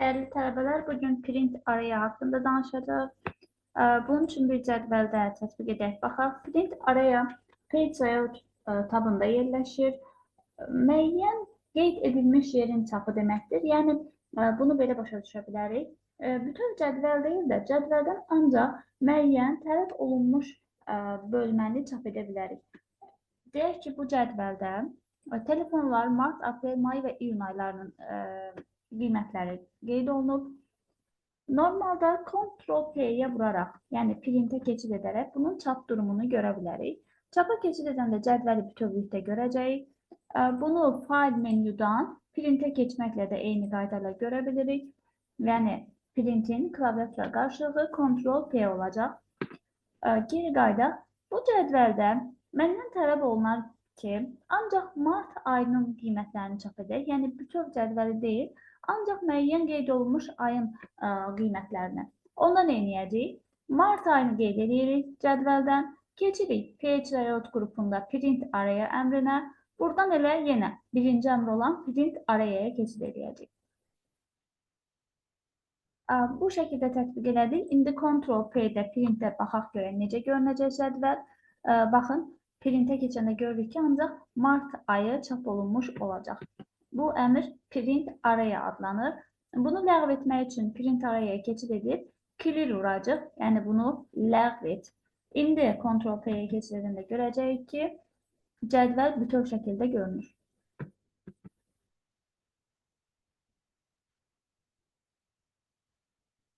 Değerli tələbələr, bugün print araya haqqında danışacağıq. Bunun üçün bir cədvəldə tətbiq edək. Baxaq, print araya page layout tabında yerləşir. Müəyyən qeyd edilmiş yerin çapı deməkdir. Yəni, bunu belə başa düşə bilərik. Bütöv cədvəl deyil də, cədvəldən ancaq müəyyən tələb olunmuş bölməni çap edə bilərik. Deyək ki, bu cədvəldə telefonlar mart, aprel, may və iyun aylarının qiymətləri qeyd olunub. Normalda Ctrl+P-yə vuraraq, yəni printə keçid edərək bunun çap durumunu görə bilərik. Çapa keçid edəndə cədvəli bütövlükdə görəcəyik. Bunu fayl menyudan printə keçməklə də eyni qayda ilə görə bilirik. Yəni printin klaviatura qarşılığı Ctrl+P olacaq. Geri qayda. Bu cədvəldə məndən tələb olunan ki, ancaq mart ayının qiymətlərini çap edək, yəni bütöv cədvəli deyil, ancaq müəyyən qeyd olunmuş ayın qiymətlərini. Onda nə edəcəyik? Mart ayını qeyd edirik cədvəldən, keçirik page layout qrupunda print araya əmrinə, buradan elə yenə birinci əmr olan print arayaya keçid edəcəyik. Bu şəkildə tətbiq elədik. İndi Ctrl+P-də printə baxaq görək necə görünəcək cədvəl. Baxın, printə keçəndə görürük ki, ancaq mart ayı çap olunmuş olacaq. Bu əmr print araya adlanır. Bunu ləğv etmək üçün print araya keçid edib clear vuracaq. Yəni bunu ləğv et. İndi Ctrl+P-yə keçid edəndə görəcəyik ki, cədvəl bütöv şəkildə görünür.